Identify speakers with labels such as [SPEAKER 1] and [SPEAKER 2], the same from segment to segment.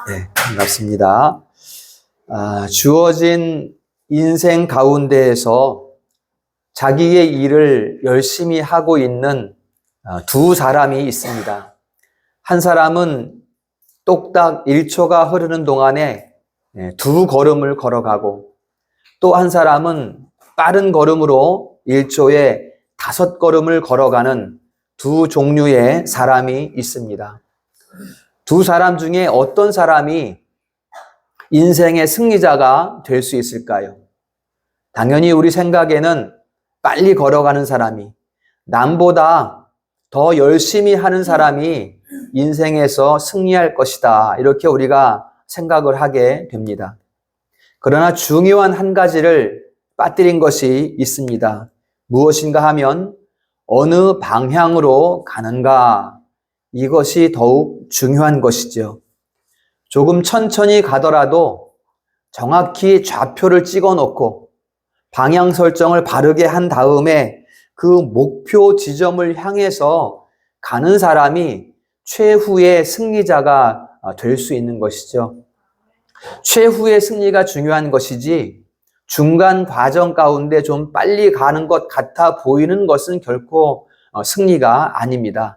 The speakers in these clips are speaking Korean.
[SPEAKER 1] 네, 반갑습니다. 주어진 인생 가운데에서 자기의 일을 열심히 하고 있는 두 사람이 있습니다. 한 사람은 똑딱 1초가 흐르는 동안에 두 걸음을 걸어가고, 또 한 사람은 빠른 걸음으로 1초에 5걸음을 걸어가는 두 종류의 사람이 있습니다. 두 사람 중에 어떤 사람이 인생의 승리자가 될 수 있을까요? 당연히 우리 생각에는 빨리 걸어가는 사람이, 남보다 더 열심히 하는 사람이 인생에서 승리할 것이다, 이렇게 우리가 생각을 하게 됩니다. 그러나 중요한 한 가지를 빠뜨린 것이 있습니다. 무엇인가 하면 어느 방향으로 가는가, 이것이 더욱 중요한 것이죠. 조금 천천히 가더라도 정확히 좌표를 찍어 놓고 방향 설정을 바르게 한 다음에 그 목표 지점을 향해서 가는 사람이 최후의 승리자가 될 수 있는 것이죠. 최후의 승리가 중요한 것이지 중간 과정 가운데 좀 빨리 가는 것 같아 보이는 것은 결코 승리가 아닙니다.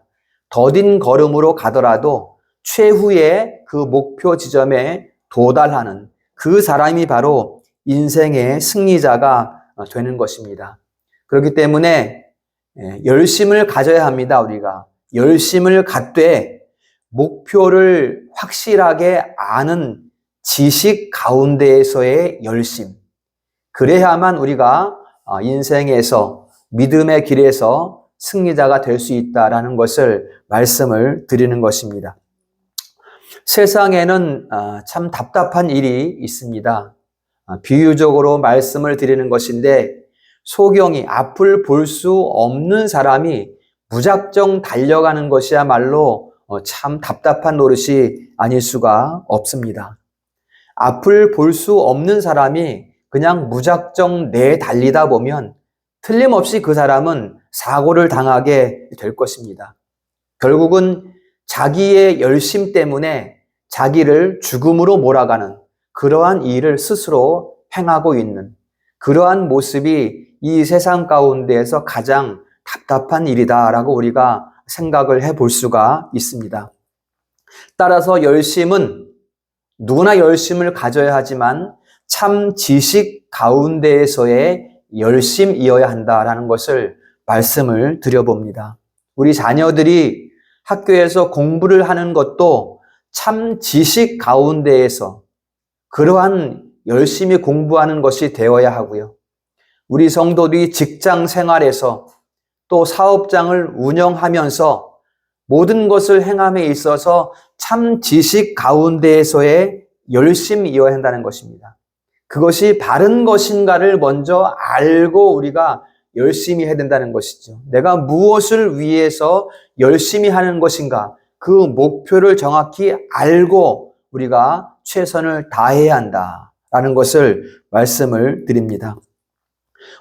[SPEAKER 1] 더딘 걸음으로 가더라도 최후의 그 목표 지점에 도달하는 그 사람이 바로 인생의 승리자가 되는 것입니다. 그렇기 때문에 열심을 가져야 합니다. 우리가 열심을 갖되 목표를 확실하게 아는 지식 가운데에서의 열심, 그래야만 우리가 인생에서 믿음의 길에서 승리자가 될 수 있다라는 것을 말씀을 드리는 것입니다. 세상에는 참 답답한 일이 있습니다. 비유적으로 말씀을 드리는 것인데, 소경이 앞을 볼 수 없는 사람이 무작정 달려가는 것이야말로 참 답답한 노릇이 아닐 수가 없습니다. 앞을 볼 수 없는 사람이 그냥 무작정 내달리다 보면 틀림없이 그 사람은 사고를 당하게 될 것입니다. 결국은 자기의 열심 때문에 자기를 죽음으로 몰아가는 그러한 일을 스스로 행하고 있는 그러한 모습이 이 세상 가운데에서 가장 답답한 일이다라고 우리가 생각을 해볼 수가 있습니다. 따라서 열심은 누구나 열심을 가져야 하지만 참 지식 가운데에서의 열심이어야 한다라는 것을 말씀을 드려봅니다. 우리 자녀들이 학교에서 공부를 하는 것도 참 지식 가운데에서 그러한 열심히 공부하는 것이 되어야 하고요. 우리 성도들이 직장 생활에서 또 사업장을 운영하면서 모든 것을 행함에 있어서 참 지식 가운데에서의 열심이어야 한다는 것입니다. 그것이 바른 것인가를 먼저 알고 우리가 열심히 해야 된다는 것이죠. 내가 무엇을 위해서 열심히 하는 것인가, 그 목표를 정확히 알고 우리가 최선을 다해야 한다라는 것을 말씀을 드립니다.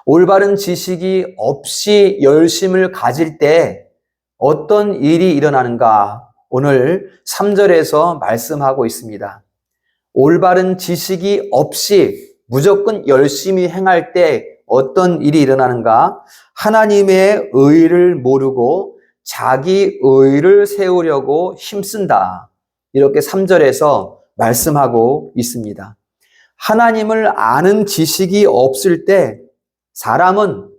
[SPEAKER 1] 올바른 지식이 없이 열심을 가질 때 어떤 일이 일어나는가, 오늘 3절에서 말씀하고 있습니다. 올바른 지식이 없이 무조건 열심히 행할 때 어떤 일이 일어나는가? 하나님의 의를 모르고 자기 의를 세우려고 힘쓴다. 이렇게 3절에서 말씀하고 있습니다. 하나님을 아는 지식이 없을 때 사람은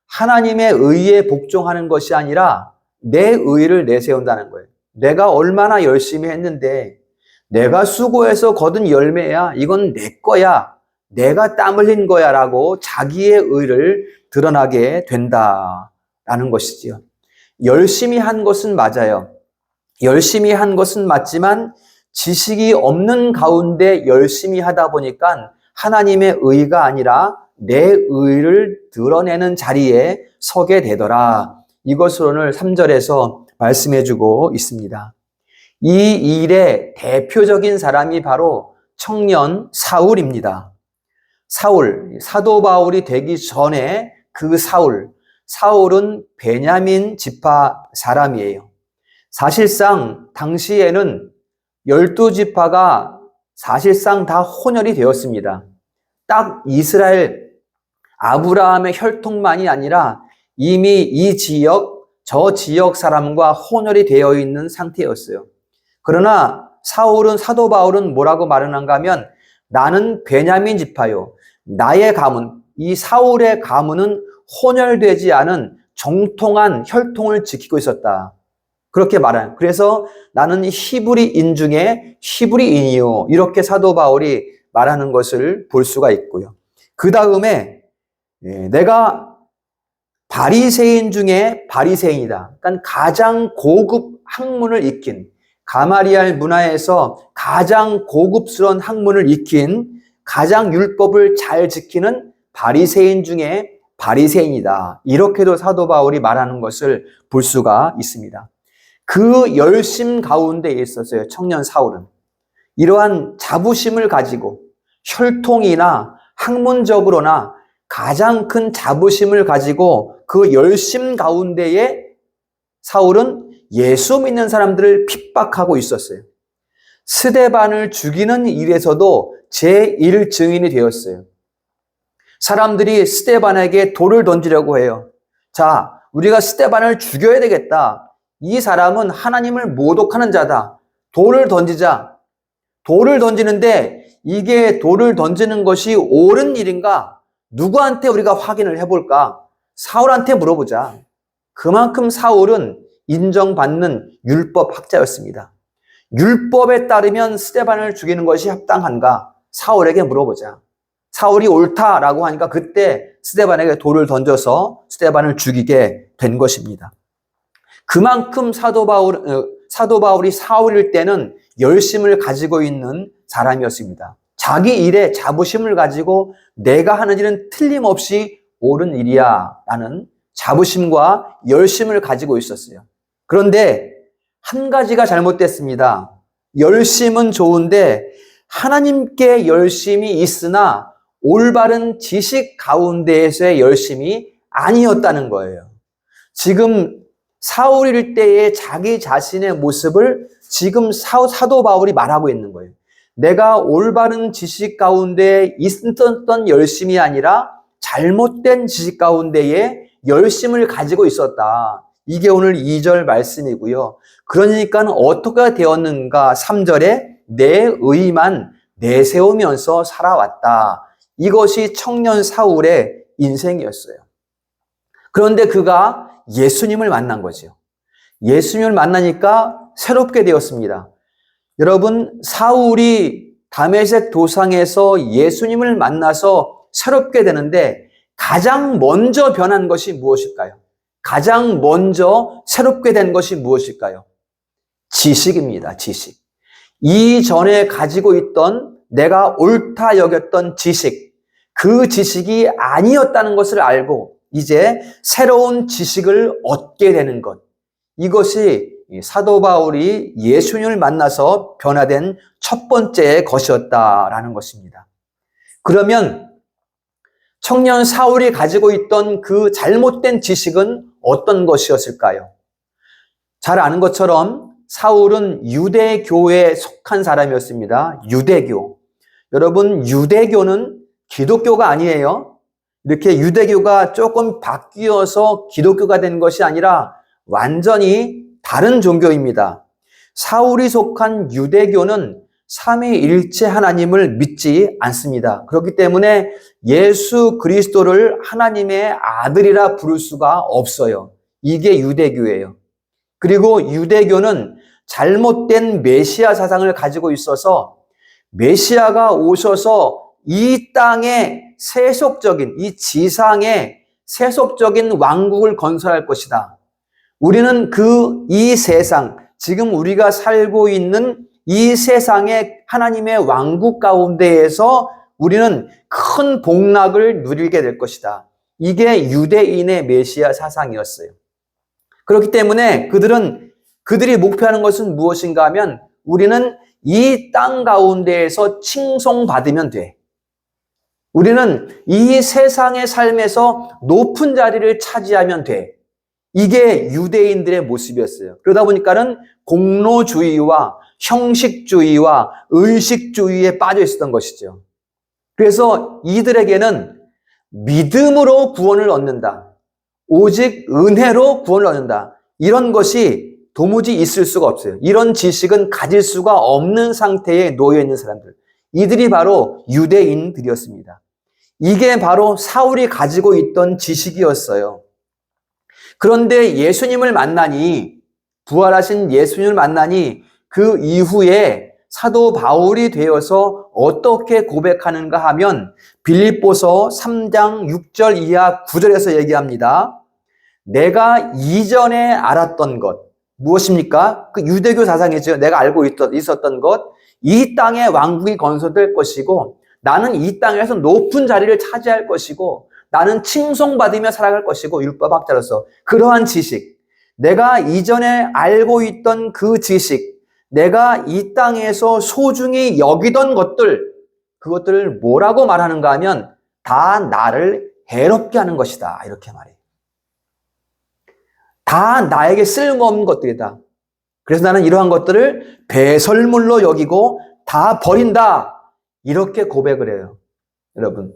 [SPEAKER 1] 하나님의 의에 복종하는 것이 아니라 내 의를 내세운다는 거예요. 내가 얼마나 열심히 했는데, 내가 수고해서 거둔 열매야, 이건 내 거야, 내가 땀 흘린 거야 라고 자기의 의를 드러나게 된다라는 것이지요. 열심히 한 것은 맞아요. 열심히 한 것은 맞지만 지식이 없는 가운데 열심히 하다 보니까 하나님의 의가 아니라 내 의를 드러내는 자리에 서게 되더라. 이것을 오늘 3절에서 말씀해주고 있습니다. 이 일의 대표적인 사람이 바로 청년 사울입니다. 사울, 사도 바울이 되기 전에 그 사울은 베냐민 지파 사람이에요. 사실상 당시에는 12지파가 사실상 다 혼혈이 되었습니다. 딱 이스라엘, 아브라함의 혈통만이 아니라 이미 이 지역, 저 지역 사람과 혼혈이 되어 있는 상태였어요. 그러나 사도 바울은 뭐라고 말하는가 하면 나는 베냐민 지파요. 나의 가문, 이 사울의 가문은 혼혈되지 않은 정통한 혈통을 지키고 있었다. 그렇게 말해요. 그래서 나는 히브리인 중에 히브리인이요. 이렇게 사도 바울이 말하는 것을 볼 수가 있고요. 그 다음에 내가 바리새인 중에 바리새인이다. 그러니까 가장 고급 학문을 익힌, 가마리알 문화에서 가장 고급스러운 학문을 익힌, 가장 율법을 잘 지키는 바리새인 중에 바리새인이다. 이렇게도 사도 바울이 말하는 것을 볼 수가 있습니다. 그 열심 가운데 있었어요. 청년 사울은. 이러한 자부심을 가지고 혈통이나 학문적으로나 가장 큰 자부심을 가지고 그 열심 가운데에 사울은 예수 믿는 사람들을 핍박하고 있었어요. 스데반을 죽이는 일에서도 제1 증인이 되었어요. 사람들이 스데반에게 돌을 던지려고 해요. 자, 우리가 스데반을 죽여야 되겠다. 이 사람은 하나님을 모독하는 자다. 돌을 던지자. 돌을 던지는데 이게 돌을 던지는 것이 옳은 일인가? 누구한테 우리가 확인을 해볼까? 사울한테 물어보자. 그만큼 사울은 인정받는 율법 학자였습니다. 율법에 따르면 스데반을 죽이는 것이 합당한가? 사울에게 물어보자. 사울이 옳다라고 하니까 그때 스데반에게 돌을 던져서 스데반을 죽이게 된 것입니다. 그만큼 사도 바울이 사울일 때는 열심을 가지고 있는 사람이었습니다. 자기 일에 자부심을 가지고 내가 하는 일은 틀림없이 옳은 일이야 라는 자부심과 열심을 가지고 있었어요. 그런데 한 가지가 잘못됐습니다. 열심은 좋은데 하나님께 열심이 있으나 올바른 지식 가운데에서의 열심이 아니었다는 거예요. 지금 사울일 때의 자기 자신의 모습을 지금 사도 바울이 말하고 있는 거예요. 내가 올바른 지식 가운데 있었던 열심이 아니라 잘못된 지식 가운데에 열심을 가지고 있었다. 이게 오늘 2절 말씀이고요. 그러니까 어떻게 되었는가? 3절에 내 의만 내세우면서 살아왔다. 이것이 청년 사울의 인생이었어요. 그런데 그가 예수님을 만난 거죠. 예수님을 만나니까 새롭게 되었습니다. 여러분, 사울이 다메섹 도상에서 예수님을 만나서 새롭게 되는데 가장 먼저 변한 것이 무엇일까요? 가장 먼저 새롭게 된 것이 무엇일까요? 지식입니다. 지식. 이전에 가지고 있던 내가 옳다 여겼던 지식, 그 지식이 아니었다는 것을 알고 이제 새로운 지식을 얻게 되는 것. 이것이 사도 바울이 예수님을 만나서 변화된 첫 번째 것이었다라는 것입니다. 그러면 청년 사울이 가지고 있던 그 잘못된 지식은 어떤 것이었을까요? 잘 아는 것처럼 사울은 유대교에 속한 사람이었습니다. 유대교. 여러분, 유대교는 기독교가 아니에요. 이렇게 유대교가 조금 바뀌어서 기독교가 된 것이 아니라 완전히 다른 종교입니다. 사울이 속한 유대교는 삼위일체 하나님을 믿지 않습니다. 그렇기 때문에 예수 그리스도를 하나님의 아들이라 부를 수가 없어요. 이게 유대교예요. 그리고 유대교는 잘못된 메시아 사상을 가지고 있어서 메시아가 오셔서 이 땅에 세속적인, 이 지상에 세속적인 왕국을 건설할 것이다. 우리는 이 세상, 지금 우리가 살고 있는 이 세상의 하나님의 왕국 가운데에서 우리는 큰 복락을 누리게 될 것이다. 이게 유대인의 메시아 사상이었어요. 그렇기 때문에 그들이 목표하는 것은 무엇인가 하면 우리는 이 땅 가운데에서 칭송받으면 돼. 우리는 이 세상의 삶에서 높은 자리를 차지하면 돼. 이게 유대인들의 모습이었어요. 그러다 보니까는 공로주의와 형식주의와 의식주의에 빠져 있었던 것이죠. 그래서 이들에게는 믿음으로 구원을 얻는다, 오직 은혜로 구원을 얻는다, 이런 것이 도무지 있을 수가 없어요. 이런 지식은 가질 수가 없는 상태에 놓여 있는 사람들, 이들이 바로 유대인들이었습니다. 이게 바로 사울이 가지고 있던 지식이었어요. 그런데 예수님을 만나니, 부활하신 예수님을 만나니 그 이후에 사도 바울이 되어서 어떻게 고백하는가 하면 빌립보서 3장 6절 이하 9절에서 얘기합니다. 내가 이전에 알았던 것, 무엇입니까? 그 유대교 사상이죠. 내가 알고 있었던 것, 이 땅에 왕국이 건설될 것이고 나는 이 땅에서 높은 자리를 차지할 것이고 나는 칭송받으며 살아갈 것이고, 율법학자로서 그러한 지식, 내가 이전에 알고 있던 그 지식, 내가 이 땅에서 소중히 여기던 것들, 그것들을 뭐라고 말하는가 하면 다 나를 해롭게 하는 것이다, 이렇게 말해요. 다 나에게 쓸모없는 것들이다. 그래서 나는 이러한 것들을 배설물로 여기고 다 버린다, 이렇게 고백을 해요. 여러분,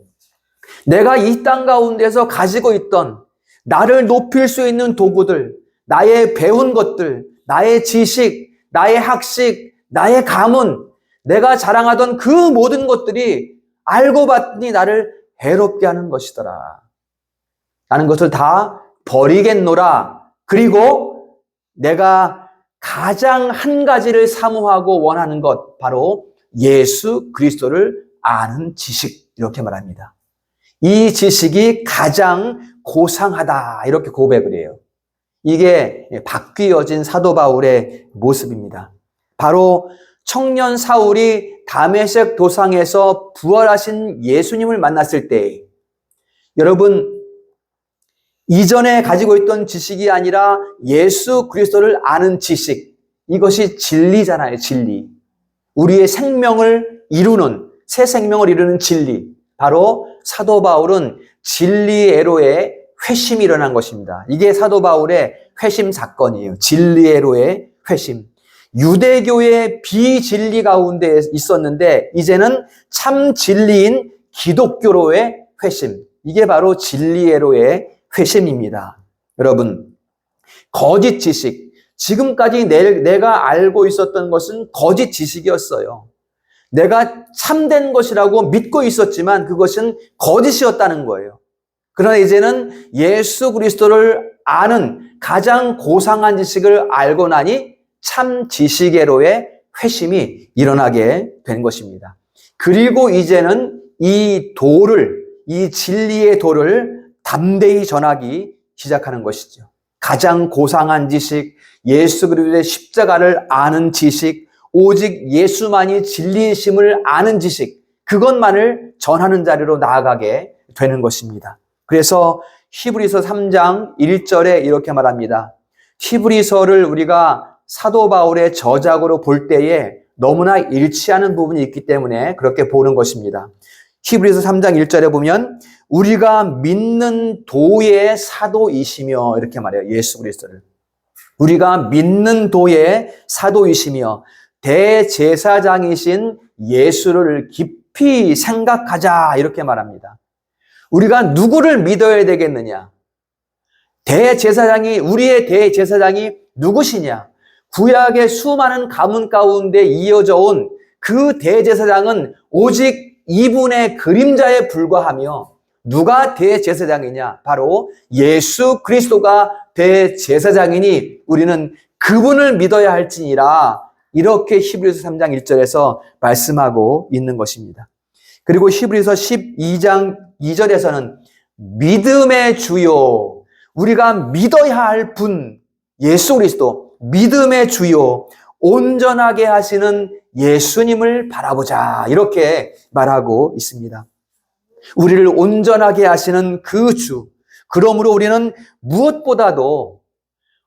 [SPEAKER 1] 내가 이 땅 가운데서 가지고 있던 나를 높일 수 있는 도구들, 나의 배운 것들, 나의 지식, 나의 학식, 나의 가문, 내가 자랑하던 그 모든 것들이 알고 봤더니 나를 해롭게 하는 것이더라. 나는 것을 다 버리겠노라. 그리고 내가 가장 한 가지를 사모하고 원하는 것, 바로 예수 그리스도를 아는 지식, 이렇게 말합니다. 이 지식이 가장 고상하다, 이렇게 고백을 해요. 이게 바뀌어진 사도 바울의 모습입니다. 바로 청년 사울이 다메섹 도상에서 부활하신 예수님을 만났을 때, 여러분, 이전에 가지고 있던 지식이 아니라 예수 그리스도를 아는 지식, 이것이 진리잖아요, 진리. 우리의 생명을 이루는, 새 생명을 이루는 진리. 바로 사도 바울은 진리에로의 회심이 일어난 것입니다. 이게 사도 바울의 회심 사건이에요. 진리에로의 회심. 유대교의 비진리 가운데 있었는데 이제는 참 진리인 기독교로의 회심. 이게 바로 진리에로의 회심입니다. 여러분, 거짓 지식. 지금까지 내가 알고 있었던 것은 거짓 지식이었어요. 내가 참된 것이라고 믿고 있었지만 그것은 거짓이었다는 거예요. 그러나 이제는 예수 그리스도를 아는 가장 고상한 지식을 알고 나니 참 지식에로의 회심이 일어나게 된 것입니다. 그리고 이제는 이 도를, 이 진리의 도를 담대히 전하기 시작하는 것이죠. 가장 고상한 지식, 예수 그리스도의 십자가를 아는 지식, 오직 예수만이 진리이심을 아는 지식, 그것만을 전하는 자리로 나아가게 되는 것입니다. 그래서 히브리서 3장 1절에 이렇게 말합니다. 히브리서를 우리가 사도 바울의 저작으로 볼 때에 너무나 일치하는 부분이 있기 때문에 그렇게 보는 것입니다. 히브리서 3장 1절에 보면 우리가 믿는 도의 사도이시며, 이렇게 말해요. 예수 그리스도를. 우리가 믿는 도의 사도이시며 대제사장이신 예수를 깊이 생각하자, 이렇게 말합니다. 우리가 누구를 믿어야 되겠느냐? 우리의 대제사장이 누구시냐? 구약의 수많은 가문 가운데 이어져 온 그 대제사장은 오직 이분의 그림자에 불과하며, 누가 대제사장이냐? 바로 예수 그리스도가 대제사장이니 우리는 그분을 믿어야 할지니라, 이렇게 히브리서 3장 1절에서 말씀하고 있는 것입니다. 그리고 히브리서 12장 2절에서는 믿음의 주요, 우리가 믿어야 할 분, 예수 그리스도, 믿음의 주요, 온전하게 하시는 예수님을 바라보자, 이렇게 말하고 있습니다. 우리를 온전하게 하시는 그 주, 그러므로 우리는 무엇보다도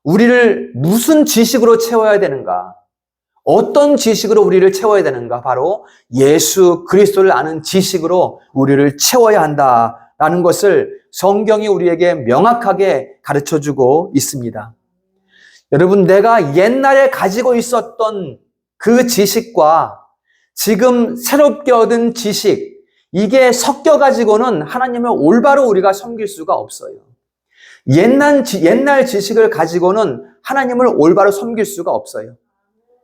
[SPEAKER 1] 우리를 무슨 지식으로 채워야 되는가? 어떤 지식으로 우리를 채워야 되는가? 바로 예수 그리스도를 아는 지식으로 우리를 채워야 한다라는 것을 성경이 우리에게 명확하게 가르쳐주고 있습니다. 여러분, 내가 옛날에 가지고 있었던 그 지식과 지금 새롭게 얻은 지식, 이게 섞여가지고는 하나님을 올바로 우리가 섬길 수가 없어요. 옛날 지식을 가지고는 하나님을 올바로 섬길 수가 없어요.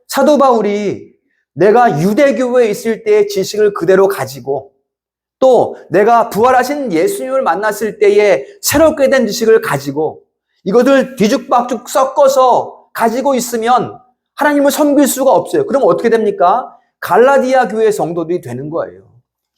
[SPEAKER 1] 사도 바울이 내가 유대교회에 있을 때의 지식을 그대로 가지고 또 내가 부활하신 예수님을 만났을 때의 새롭게 된 지식을 가지고 이것을 뒤죽박죽 섞어서 가지고 있으면 하나님을 섬길 수가 없어요. 그럼 어떻게 됩니까? 갈라디아 교회 성도들이 되는 거예요.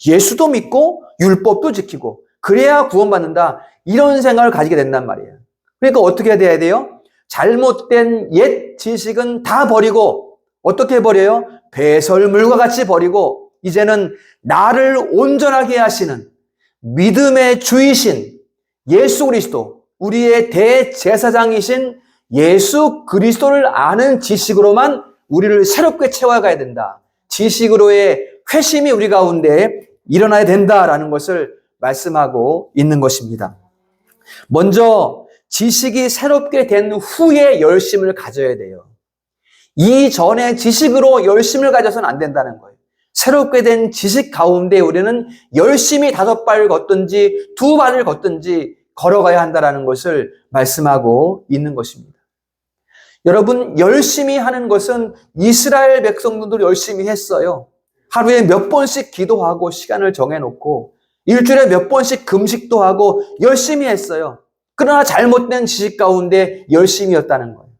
[SPEAKER 1] 예수도 믿고 율법도 지키고 그래야 구원받는다. 이런 생각을 가지게 된단 말이에요. 그러니까 어떻게 돼야 돼요? 잘못된 옛 지식은 다 버리고 어떻게 버려요? 배설물과 같이 버리고 이제는 나를 온전하게 하시는 믿음의 주이신 예수 그리스도, 우리의 대제사장이신 예수 그리스도를 아는 지식으로만 우리를 새롭게 채워가야 된다. 지식으로의 회심이 우리 가운데 일어나야 된다라는 것을 말씀하고 있는 것입니다. 먼저 지식이 새롭게 된 후에 열심을 가져야 돼요. 이전에 지식으로 열심을 가져서는 안 된다는 거예요. 새롭게 된 지식 가운데 우리는 열심히 5발 걷든지 2발을 걷든지 걸어가야 한다는 것을 말씀하고 있는 것입니다. 여러분, 열심히 하는 것은 이스라엘 백성들도 열심히 했어요. 하루에 몇 번씩 기도하고 시간을 정해놓고 일주일에 몇 번씩 금식도 하고 열심히 했어요. 그러나 잘못된 지식 가운데 열심이었다는 거예요.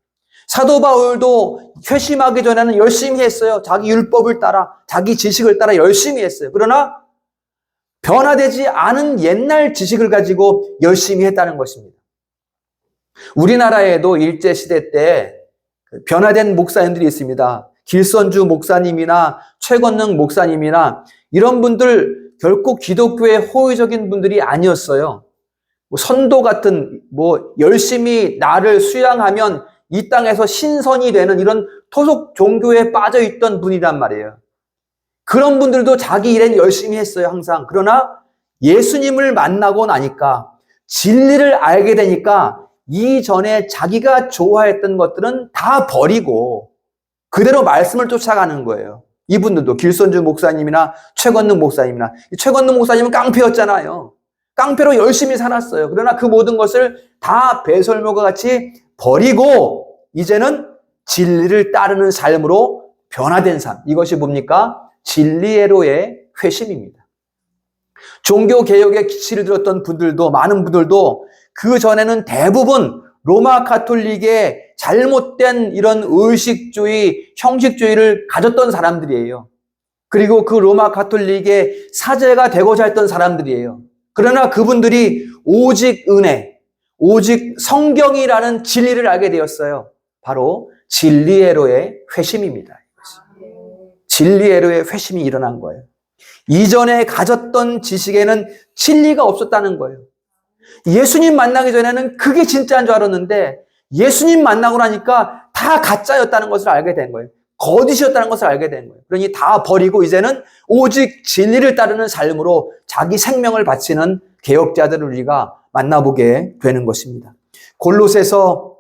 [SPEAKER 1] 사도 바울도 회심하기 전에는 열심히 했어요. 자기 율법을 따라, 자기 지식을 따라 열심히 했어요. 그러나 변화되지 않은 옛날 지식을 가지고 열심히 했다는 것입니다. 우리나라에도 일제시대 때 변화된 목사님들이 있습니다. 길선주 목사님이나 최건능 목사님이나 이런 분들 결코 기독교의 호의적인 분들이 아니었어요. 선도 같은 열심히 나를 수양하면 이 땅에서 신선이 되는 이런 토속 종교에 빠져 있던 분이란 말이에요. 그런 분들도 자기 일엔 열심히 했어요, 항상. 그러나 예수님을 만나고 나니까 진리를 알게 되니까 이전에 자기가 좋아했던 것들은 다 버리고 그대로 말씀을 쫓아가는 거예요. 이분들도 길선주 목사님이나 최건능 목사님이나 최건능 목사님은 깡패였잖아요. 깡패로 열심히 살았어요. 그러나 그 모든 것을 다 배설물과 같이 버리고 이제는 진리를 따르는 삶으로 변화된 삶. 이것이 뭡니까? 진리애로의 회심입니다. 종교개혁의 기치를 들었던 분들도 많은 분들도 그 전에는 대부분 로마 가톨릭의 잘못된 이런 의식주의, 형식주의를 가졌던 사람들이에요. 그리고 그 로마 가톨릭의 사제가 되고자 했던 사람들이에요. 그러나 그분들이 오직 은혜, 오직 성경이라는 진리를 알게 되었어요. 바로 진리애로의 회심입니다. 진리애로의 회심이 일어난 거예요. 이전에 가졌던 지식에는 진리가 없었다는 거예요. 예수님 만나기 전에는 그게 진짜인 줄 알았는데 예수님 만나고 나니까 다 가짜였다는 것을 알게 된 거예요. 거짓이었다는 것을 알게 된 거예요. 그러니 다 버리고 이제는 오직 진리를 따르는 삶으로 자기 생명을 바치는 개혁자들을 우리가 만나보게 되는 것입니다. 골로새서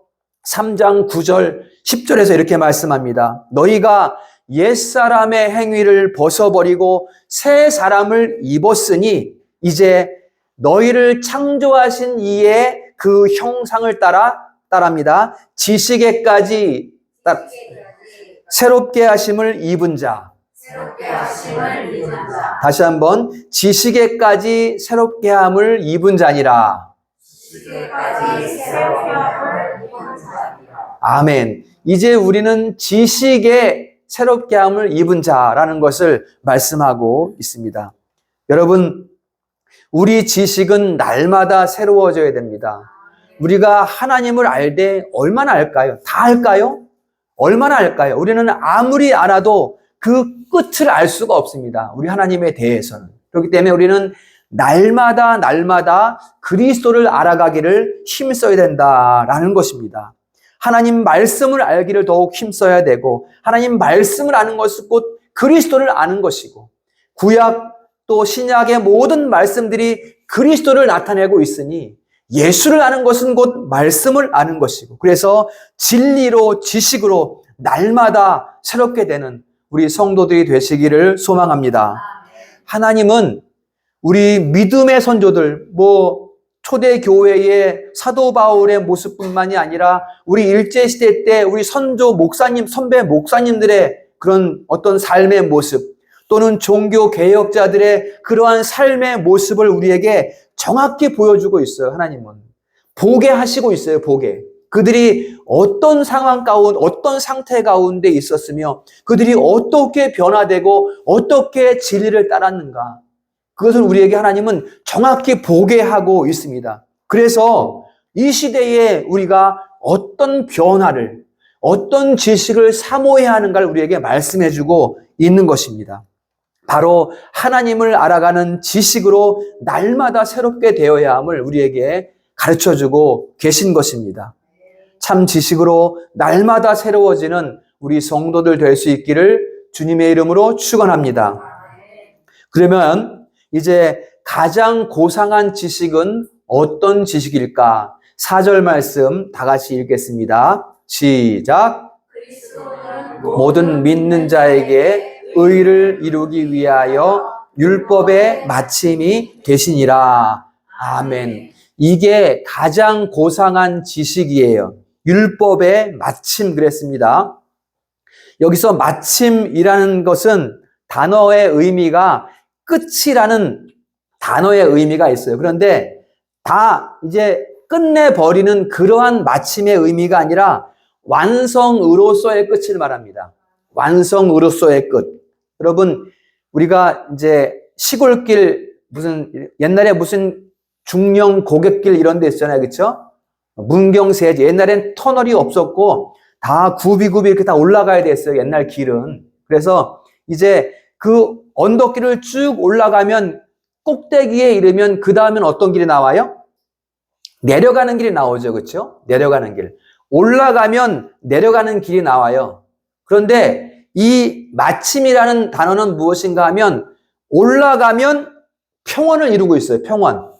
[SPEAKER 1] 3장 9절 10절에서 이렇게 말씀합니다. 너희가 옛사람의 행위를 벗어버리고 새 사람을 입었으니 이제 너희를 창조하신 이의 그 형상을 따라합니다. 지식에까지 새롭게 하심을 입은 자. 다시 한번 지식에까지 새롭게 함을 입은 자니라. 아멘. 이제 우리는 지식에 새롭게 함을 입은 자라는 것을 말씀하고 있습니다. 여러분, 우리 지식은 날마다 새로워져야 됩니다. 우리가 하나님을 알되 얼마나 알까요? 다 알까요? 얼마나 알까요? 우리는 아무리 알아도 그 끝을 알 수가 없습니다. 우리 하나님에 대해서는. 그렇기 때문에 우리는 날마다 그리스도를 알아가기를 힘써야 된다라는 것입니다. 하나님 말씀을 알기를 더욱 힘써야 되고 하나님 말씀을 아는 것은 곧 그리스도를 아는 것이고 구약 또 신약의 모든 말씀들이 그리스도를 나타내고 있으니 예수를 아는 것은 곧 말씀을 아는 것이고 그래서 진리로 지식으로 날마다 새롭게 되는 우리 성도들이 되시기를 소망합니다. 하나님은 우리 믿음의 선조들, 초대교회의 사도 바울의 모습뿐만이 아니라 우리 일제시대 때 우리 선조 목사님, 선배 목사님들의 그런 어떤 삶의 모습, 또는 종교 개혁자들의 그러한 삶의 모습을 우리에게 정확히 보여주고 있어요. 하나님은 보게 하시고 있어요. 보게. 그들이 어떤 상황 가운데, 어떤 상태 가운데 있었으며 그들이 어떻게 변화되고 어떻게 진리를 따랐는가, 그것을 우리에게 하나님은 정확히 보게 하고 있습니다. 그래서 이 시대에 우리가 어떤 변화를, 어떤 지식을 사모해야 하는가를 우리에게 말씀해주고 있는 것입니다. 바로 하나님을 알아가는 지식으로 날마다 새롭게 되어야 함을 우리에게 가르쳐주고 계신 것입니다. 참 지식으로 날마다 새로워지는 우리 성도들 될 수 있기를 주님의 이름으로 축원합니다. 그러면 이제 가장 고상한 지식은 어떤 지식일까? 4절 말씀 다 같이 읽겠습니다. 시작. 모든 믿는 자에게 의를 이루기 위하여 율법의 마침이 되시니라. 아멘. 이게 가장 고상한 지식이에요. 율법의 마침 그랬습니다. 여기서 마침이라는 것은 단어의 의미가 끝이라는 단어의 의미가 있어요. 그런데 다 이제 끝내버리는 그러한 마침의 의미가 아니라 완성으로서의 끝을 말합니다. 완성으로서의 끝. 여러분, 우리가 이제 시골길 옛날에 무슨 중령 고갯길 이런 데 있잖아요. 그렇죠? 문경세지. 옛날엔 터널이 없었고 다 굽이굽이 이렇게 다 올라가야 됐어요. 옛날 길은. 그래서 이제 그 언덕길을 쭉 올라가면 꼭대기에 이르면 그 다음엔 어떤 길이 나와요? 내려가는 길이 나오죠. 그렇죠? 내려가는 길. 올라가면 내려가는 길이 나와요. 그런데 이 마침이라는 단어는 무엇인가 하면 올라가면 평원을 이루고 있어요. 평원.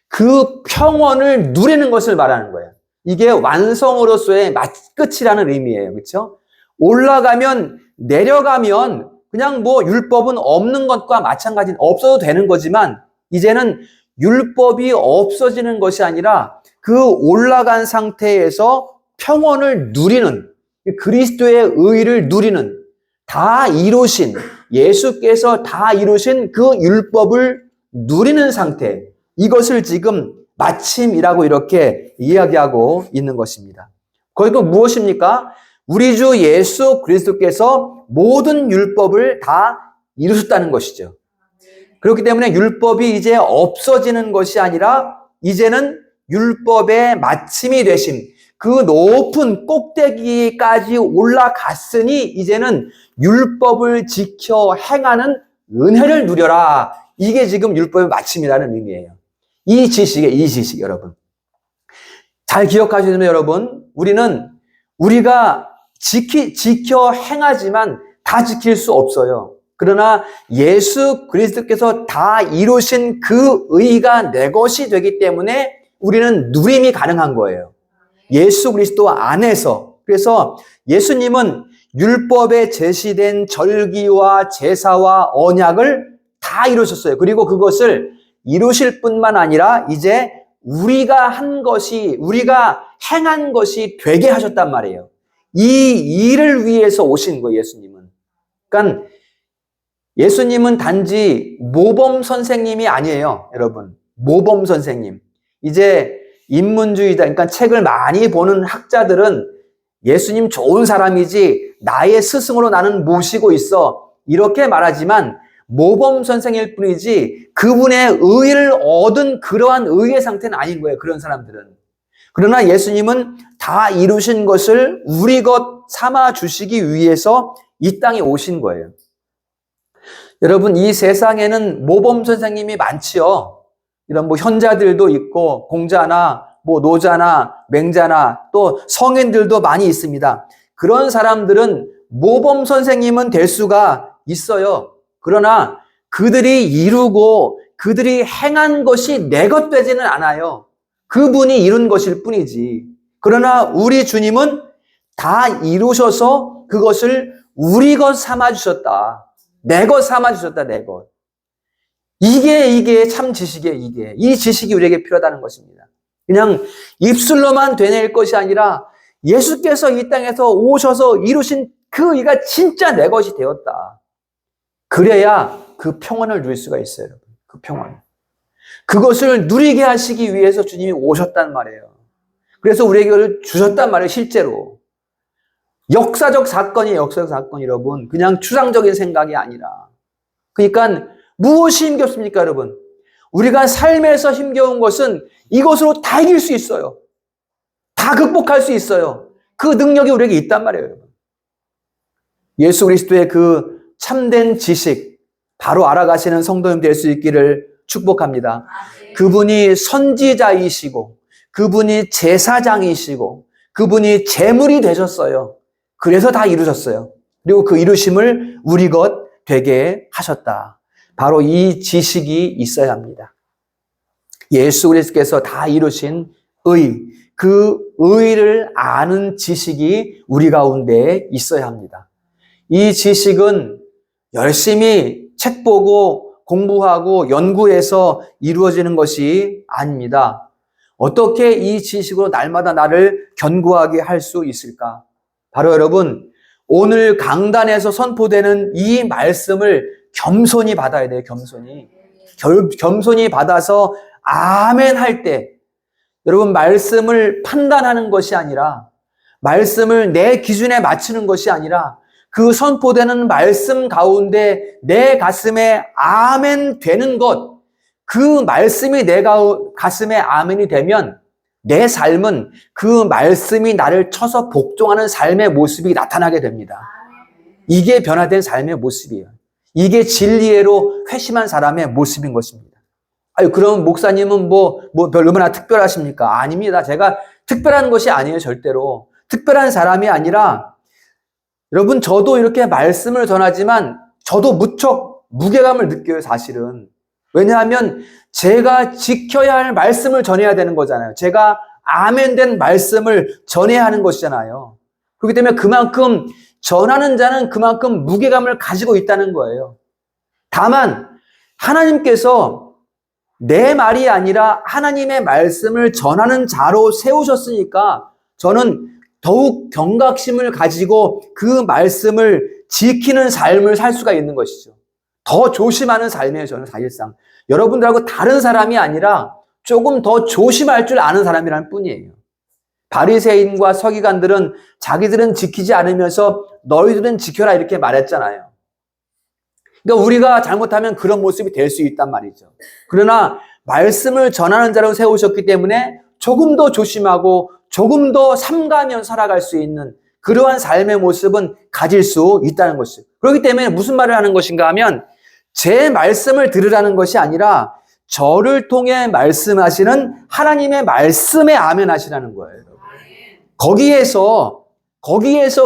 [SPEAKER 1] 그 평원을 누리는 것을 말하는 거예요. 이게 완성으로서의 끝이라는 의미예요. 그렇죠? 올라가면 내려가면 그냥 율법은 없는 것과 마찬가지, 없어도 되는 거지만 이제는 율법이 없어지는 것이 아니라 그 올라간 상태에서 평원을 누리는, 그리스도의 의를 누리는, 다 이루신, 예수께서 다 이루신 그 율법을 누리는 상태, 이것을 지금 마침이라고 이렇게 이야기하고 있는 것입니다. 거기가 무엇입니까? 우리 주 예수 그리스도께서 모든 율법을 다 이루셨다는 것이죠. 그렇기 때문에 율법이 이제 없어지는 것이 아니라 이제는 율법의 마침이 되신 그 높은 꼭대기까지 올라갔으니 이제는 율법을 지켜 행하는 은혜를 누려라. 이게 지금 율법의 마침이라는 의미예요. 이 지식 여러분. 잘 기억하시면 여러분, 우리가 지켜 행하지만 다 지킬 수 없어요. 그러나 예수 그리스도께서 다 이루신 그 의가 내 것이 되기 때문에 우리는 누림이 가능한 거예요. 예수 그리스도 안에서. 그래서 예수님은 율법에 제시된 절기와 제사와 언약을 다 이루셨어요. 그리고 그것을 이루실 뿐만 아니라 이제 우리가 행한 것이 되게 하셨단 말이에요. 이 일을 위해서 오신 거예요, 예수님은. 그러니까 예수님은 단지 모범 선생님이 아니에요, 여러분. 모범 선생님. 이제 인문주의자, 그러니까 책을 많이 보는 학자들은 예수님 좋은 사람이지 나의 스승으로 나는 모시고 있어, 이렇게 말하지만 모범 선생일 뿐이지 그분의 의를 얻은 그러한 의의 상태는 아닌 거예요, 그런 사람들은. 그러나 예수님은 다 이루신 것을 우리 것 삼아 주시기 위해서 이 땅에 오신 거예요. 여러분, 이 세상에는 모범 선생님이 많지요. 이런 현자들도 있고 공자나 노자나 맹자나 또 성인들도 많이 있습니다. 그런 사람들은 모범 선생님은 될 수가 있어요. 그러나 그들이 이루고 그들이 행한 것이 내 것 되지는 않아요. 그분이 이룬 것일 뿐이지. 그러나 우리 주님은 다 이루셔서 그것을 우리 것 삼아주셨다. 내 것 삼아주셨다, 내 것. 이게 참 지식이에요, 이게. 이 지식이 우리에게 필요하다는 것입니다. 그냥 입술로만 되뇌일 것이 아니라 예수께서 이 땅에서 오셔서 이루신 그 의가 진짜 내 것이 되었다. 그래야 그 평안을 누릴 수가 있어요, 여러분. 그 평안. 그것을 누리게 하시기 위해서 주님이 오셨단 말이에요. 그래서 우리에게 그걸 주셨단 말이에요, 실제로. 역사적 사건이에요, 역사적 사건, 여러분. 그냥 추상적인 생각이 아니라. 그러니까 무엇이 힘겹습니까, 여러분? 우리가 삶에서 힘겨운 것은 이것으로 다 이길 수 있어요. 다 극복할 수 있어요. 그 능력이 우리에게 있단 말이에요, 여러분. 예수 그리스도의 그 참된 지식, 바로 알아가시는 성도님 될 수 있기를 축복합니다. 그분이 선지자이시고, 그분이 제사장이시고, 그분이 제물이 되셨어요. 그래서 다 이루셨어요. 그리고 그 이루심을 우리 것 되게 하셨다. 바로 이 지식이 있어야 합니다. 예수 그리스도께서 다 이루신 의, 그 의를 아는 지식이 우리 가운데 있어야 합니다. 이 지식은 열심히 책 보고 공부하고 연구해서 이루어지는 것이 아닙니다. 어떻게 이 지식으로 날마다 나를 견고하게 할 수 있을까? 바로 여러분, 오늘 강단에서 선포되는 이 말씀을 겸손히 받아야 돼요, 겸손히. 겸손히 받아서 아멘 할 때, 여러분, 말씀을 판단하는 것이 아니라, 말씀을 내 기준에 맞추는 것이 아니라, 그 선포되는 말씀 가운데 내 가슴에 아멘 되는 것, 그 말씀이 내 가슴에 아멘이 되면 내 삶은 그 말씀이 나를 쳐서 복종하는 삶의 모습이 나타나게 됩니다. 이게 변화된 삶의 모습이에요. 이게 진리로 회심한 사람의 모습인 것입니다. 아유, 그럼 목사님은 얼마나 특별하십니까? 아닙니다. 제가 특별한 것이 아니에요, 절대로. 특별한 사람이 아니라, 여러분, 저도 이렇게 말씀을 전하지만 저도 무척 무게감을 느껴요, 사실은. 왜냐하면 제가 지켜야 할 말씀을 전해야 되는 거잖아요. 제가 아멘된 말씀을 전해야 하는 것이잖아요. 그렇기 때문에 그만큼 전하는 자는 그만큼 무게감을 가지고 있다는 거예요. 다만 하나님께서 내 말이 아니라 하나님의 말씀을 전하는 자로 세우셨으니까 저는 더욱 경각심을 가지고 그 말씀을 지키는 삶을 살 수가 있는 것이죠. 더 조심하는 삶이에요, 저는 사실상. 여러분들하고 다른 사람이 아니라 조금 더 조심할 줄 아는 사람이라는 뿐이에요. 바리새인과 서기관들은 자기들은 지키지 않으면서 너희들은 지켜라 이렇게 말했잖아요. 그러니까 우리가 잘못하면 그런 모습이 될 수 있단 말이죠. 그러나 말씀을 전하는 자로 세우셨기 때문에 조금 더 조심하고 조금 더 삼가며 살아갈 수 있는 그러한 삶의 모습은 가질 수 있다는 것이죠. 그렇기 때문에 무슨 말을 하는 것인가 하면 제 말씀을 들으라는 것이 아니라 저를 통해 말씀하시는 하나님의 말씀에 아멘하시라는 거예요. 거기에서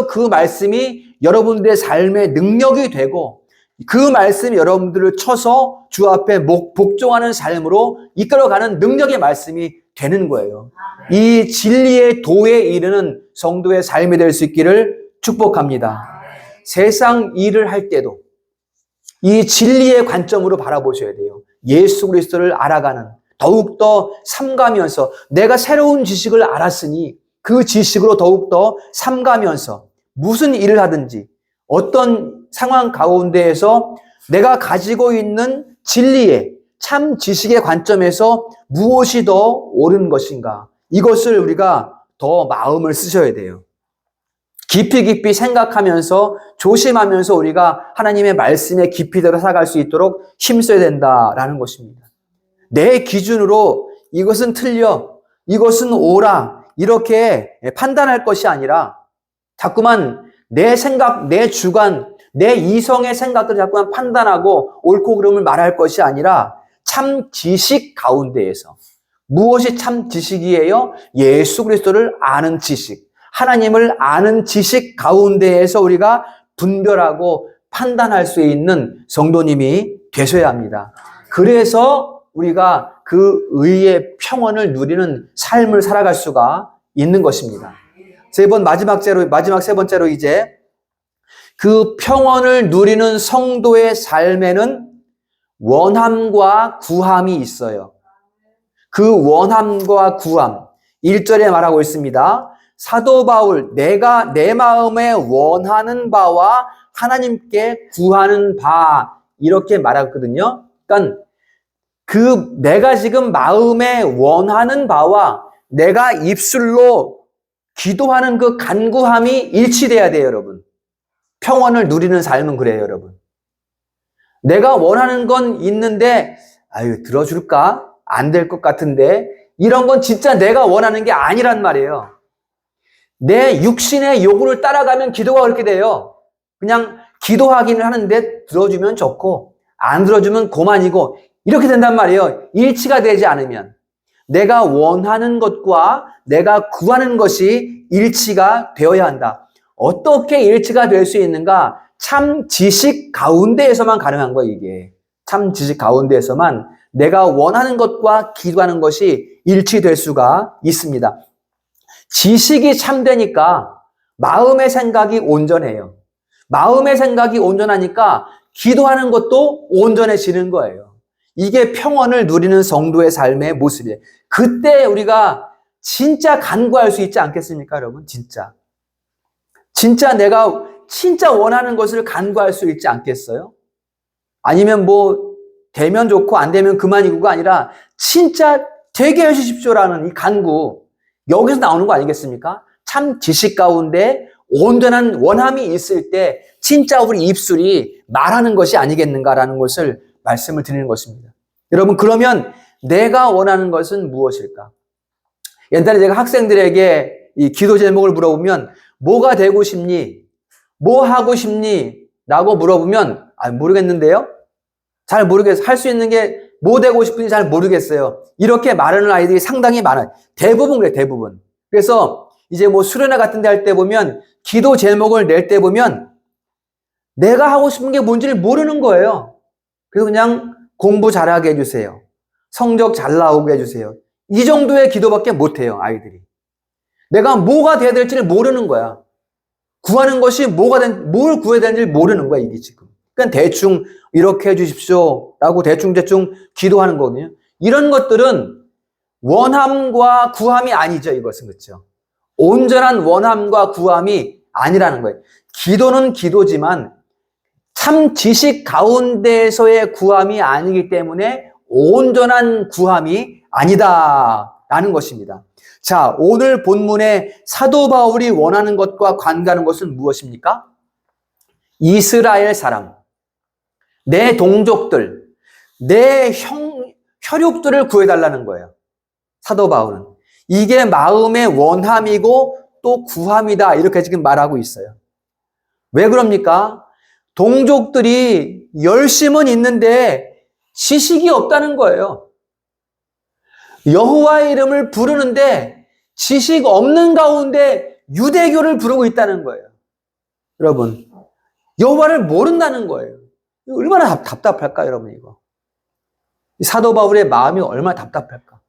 [SPEAKER 1] 그 말씀이 여러분들의 삶의 능력이 되고 그 말씀이 여러분들을 쳐서 주 앞에 복종하는 삶으로 이끌어가는 능력의 말씀이 되는 거예요. 이 진리의 도에 이르는 성도의 삶이 될 수 있기를 축복합니다. 세상 일을 할 때도 이 진리의 관점으로 바라보셔야 돼요. 예수 그리스도를 알아가는, 더욱더 삼가면서 내가 새로운 지식을 알았으니 그 지식으로 더욱더 삼가면서 무슨 일을 하든지 어떤 상황 가운데에서 내가 가지고 있는 진리의 참 지식의 관점에서 무엇이 더 옳은 것인가, 이것을 우리가 더 마음을 쓰셔야 돼요. 깊이 생각하면서 조심하면서 우리가 하나님의 말씀에 깊이대로 살아갈 수 있도록 힘써야 된다라는 것입니다. 내 기준으로 이것은 틀려, 이것은 옳아 이렇게 판단할 것이 아니라 자꾸만 내 생각, 내 주관, 내 이성의 생각들을 자꾸만 판단하고 옳고 그름을 말할 것이 아니라 참 지식 가운데에서, 무엇이 참 지식이에요? 예수 그리스도를 아는 지식, 하나님을 아는 지식 가운데에서 우리가 분별하고 판단할 수 있는 성도님이 되셔야 합니다. 그래서 우리가 그 의의 평온을 누리는 삶을 살아갈 수가 있는 것입니다. 마지막 세 번째로 이제 그 평원을 누리는 성도의 삶에는 원함과 구함이 있어요. 그 원함과 구함, 1절에 말하고 있습니다. 사도 바울, 내가 내 마음에 원하는 바와 하나님께 구하는 바, 이렇게 말하거든요. 그러니까 내가 지금 마음에 원하는 바와 내가 입술로 기도하는 그 간구함이 일치돼야 돼요, 여러분. 평온을 누리는 삶은 그래요, 여러분. 내가 원하는 건 있는데, 들어줄까? 안 될 것 같은데, 이런 건 진짜 내가 원하는 게 아니란 말이에요. 내 육신의 요구를 따라가면 기도가 그렇게 돼요. 그냥 기도하기는 하는데 들어주면 좋고 안 들어주면 고만이고 이렇게 된단 말이에요. 일치가 되지 않으면. 내가 원하는 것과 내가 구하는 것이 일치가 되어야 한다. 어떻게 일치가 될 수 있는가? 참 지식 가운데에서만 가능한 거예요, 이게. 참 지식 가운데에서만 내가 원하는 것과 기도하는 것이 일치될 수가 있습니다. 지식이 참되니까 마음의 생각이 온전해요. 마음의 생각이 온전하니까 기도하는 것도 온전해지는 거예요. 이게 평온을 누리는 성도의 삶의 모습이에요. 그때 우리가 진짜 간구할 수 있지 않겠습니까, 여러분? 진짜 내가 진짜 원하는 것을 간구할 수 있지 않겠어요? 아니면 되면 좋고 안 되면 그만이고가 아니라 진짜 되게 해주십시오라는 이 간구, 여기서 나오는 거 아니겠습니까? 참 지식 가운데 온전한 원함이 있을 때 진짜 우리 입술이 말하는 것이 아니겠는가라는 것을 말씀을 드리는 것입니다. 여러분, 그러면 내가 원하는 것은 무엇일까? 옛날에 제가 학생들에게 이 기도 제목을 물어보면 뭐가 되고 싶니? 뭐 하고 싶니? 라고 물어보면 모르겠는데요? 잘 모르겠어요. 할 수 있는 게 뭐 되고 싶은지 잘 모르겠어요. 이렇게 말하는 아이들이 상당히 많아요. 대부분 그래요, 대부분. 그래서 이제 수련회 같은 데 할 때 보면 기도 제목을 낼 때 보면 내가 하고 싶은 게 뭔지를 모르는 거예요. 그래서 그냥 공부 잘하게 해주세요. 성적 잘 나오게 해주세요. 이 정도의 기도밖에 못해요, 아이들이. 내가 뭐가 돼야 될지를 모르는 거야. 구하는 것이 뭘 구해야 되는지 모르는 거야, 이게 지금. 그냥 대충 이렇게 해주십시오 라고 대충 기도하는 거거든요. 이런 것들은 원함과 구함이 아니죠, 이것은. 그렇죠? 온전한 원함과 구함이 아니라는 거예요. 기도는 기도지만 참 지식 가운데에서의 구함이 아니기 때문에 온전한 구함이 아니다라는 것입니다. 자, 오늘 본문에 사도 바울이 원하는 것과 관계하는 것은 무엇입니까? 이스라엘 사람, 내 동족들, 내 혈육들을 구해달라는 거예요. 사도 바울은. 이게 마음의 원함이고 또 구함이다, 이렇게 지금 말하고 있어요. 왜 그럽니까? 동족들이 열심은 있는데 지식이 없다는 거예요. 여호와의 이름을 부르는데 지식 없는 가운데 유대교를 부르고 있다는 거예요. 여러분, 여호와를 모른다는 거예요. 얼마나 답답할까, 여러분, 이거. 사도 바울의 마음이 얼마나 답답할까.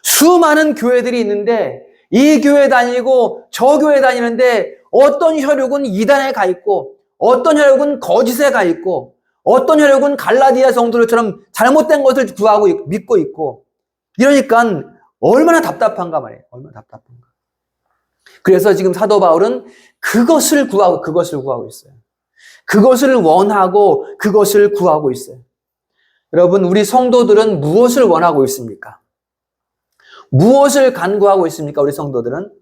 [SPEAKER 1] 수많은 교회들이 있는데 이 교회 다니고 저 교회 다니는데 어떤 혈육은 이단에 가 있고 어떤 혈육은 거짓에 가 있고 어떤 혈육은 갈라디아 성도들처럼 잘못된 것을 구하고 믿고 있고, 이러니까 얼마나 답답한가 말이에요. 얼마나 답답한가. 그래서 지금 사도 바울은 그것을 구하고 있어요. 그것을 원하고 그것을 구하고 있어요. 여러분, 우리 성도들은 무엇을 원하고 있습니까? 무엇을 간구하고 있습니까? 우리 성도들은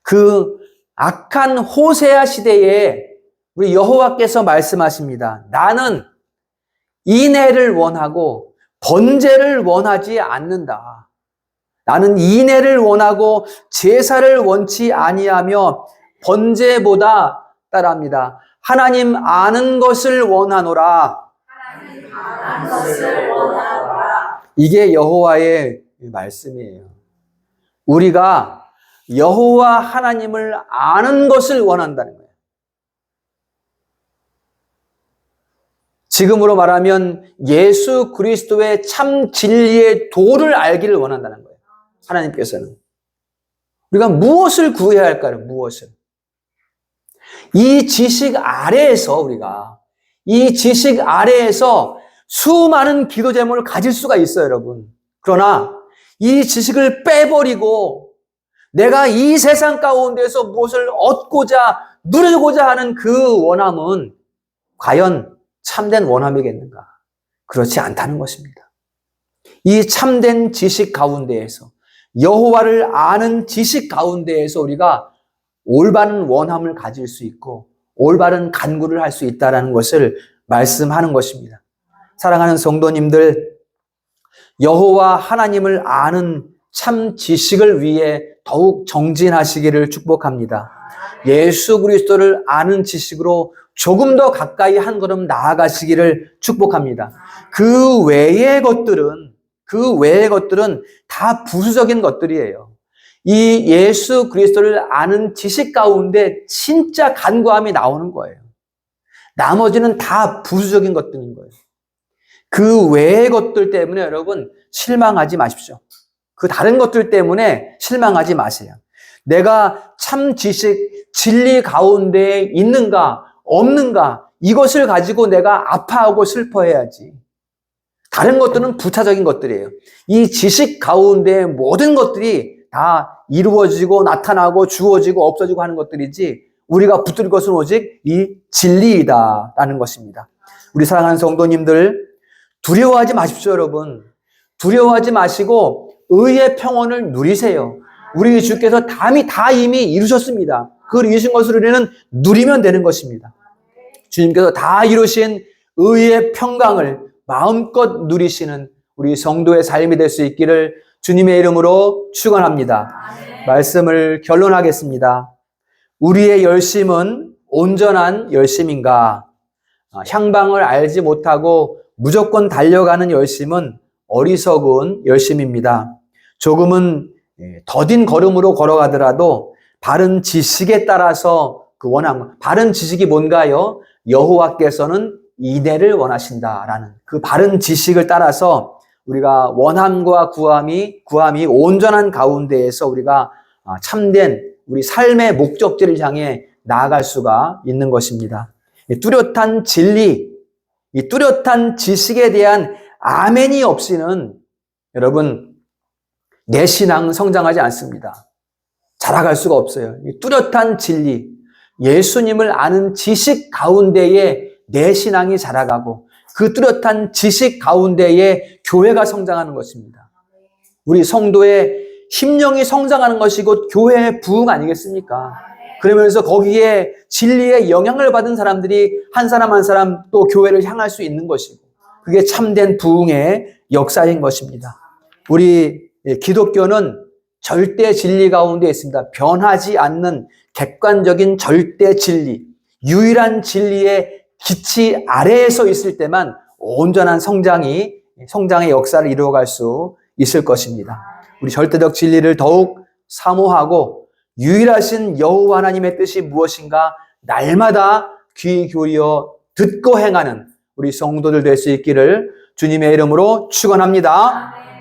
[SPEAKER 1] 그 악한 호세아 시대에 우리 여호와께서 말씀하십니다. 나는 인애를 원하고 번제를 원하지 않는다. 나는 인애를 원하고 제사를 원치 아니하며 번제보다 따라합니다. 하나님 아는 것을 원하노라. 이게 여호와의 말씀이에요. 우리가 여호와 하나님을 아는 것을 원한다는 거예요. 지금으로 말하면 예수 그리스도의 참 진리의 도를 알기를 원한다는 거예요. 하나님께서는. 우리가 무엇을 구해야 할까요? 무엇을? 이 지식 아래에서 우리가 이 지식 아래에서 수많은 기도 제목을 가질 수가 있어요, 여러분. 그러나 이 지식을 빼버리고 내가 이 세상 가운데서 무엇을 얻고자 누리고자 하는 그 원함은 과연 참된 원함이겠는가? 그렇지 않다는 것입니다. 이 참된 지식 가운데에서 여호와를 아는 지식 가운데에서 우리가 올바른 원함을 가질 수 있고 올바른 간구를 할 수 있다는 것을 말씀하는 것입니다. 사랑하는 성도님들, 여호와 하나님을 아는 참 지식을 위해 더욱 정진하시기를 축복합니다. 예수 그리스도를 아는 지식으로 조금 더 가까이 한 걸음 나아가시기를 축복합니다. 그 외의 것들은 다 부수적인 것들이에요. 이 예수 그리스도를 아는 지식 가운데 진짜 간구함이 나오는 거예요. 나머지는 다 부수적인 것들인 거예요. 그 외의 것들 때문에 여러분 실망하지 마십시오. 그 다른 것들 때문에 실망하지 마세요. 내가 참 지식, 진리 가운데 있는가 없는가 이것을 가지고 내가 아파하고 슬퍼해야지. 다른 것들은 부차적인 것들이에요. 이 지식 가운데 모든 것들이 다 이루어지고 나타나고 주어지고 없어지고 하는 것들이지 우리가 붙들 것은 오직 이 진리이다라는 것입니다. 우리 사랑하는 성도님들, 두려워하지 마십시오, 여러분. 두려워하지 마시고 의의 평온을 누리세요. 우리 주께서 다 이미 이루셨습니다. 그걸 이루신 것을 우리는 누리면 되는 것입니다. 주님께서 다 이루신 의의 평강을 마음껏 누리시는 우리 성도의 삶이 될 수 있기를 주님의 이름으로 축원합니다. 말씀을 결론하겠습니다. 우리의 열심은 온전한 열심인가? 향방을 알지 못하고 무조건 달려가는 열심은 어리석은 열심입니다. 조금은 더딘 걸음으로 걸어가더라도 바른 지식에 따라서 그 원함, 바른 지식이 뭔가요? 여호와께서는 인애를 원하신다라는 그 바른 지식을 따라서 우리가 원함과 구함이 온전한 가운데에서 우리가 참된 우리 삶의 목적지를 향해 나아갈 수가 있는 것입니다. 뚜렷한 진리, 이 뚜렷한 지식에 대한 아멘이 없이는 여러분 내 신앙은 성장하지 않습니다. 자라갈 수가 없어요. 이 뚜렷한 진리, 예수님을 아는 지식 가운데에 내 신앙이 자라가고 그 뚜렷한 지식 가운데에 교회가 성장하는 것입니다. 우리 성도의 심령이 성장하는 것이 곧 교회의 부흥 아니겠습니까? 그러면서 거기에 진리의 영향을 받은 사람들이 한 사람 한 사람 또 교회를 향할 수 있는 것이고 그게 참된 부흥의 역사인 것입니다. 우리 기독교는 절대 진리 가운데 있습니다. 변하지 않는 객관적인 절대 진리, 유일한 진리의 기치 아래에서 있을 때만 온전한 성장의 역사를 이루어갈 수 있을 것입니다. 우리 절대적 진리를 더욱 사모하고 유일하신 여호와 하나님의 뜻이 무엇인가 날마다 귀 기울여 듣고 행하는 우리 성도들 될 수 있기를 주님의 이름으로 축원합니다.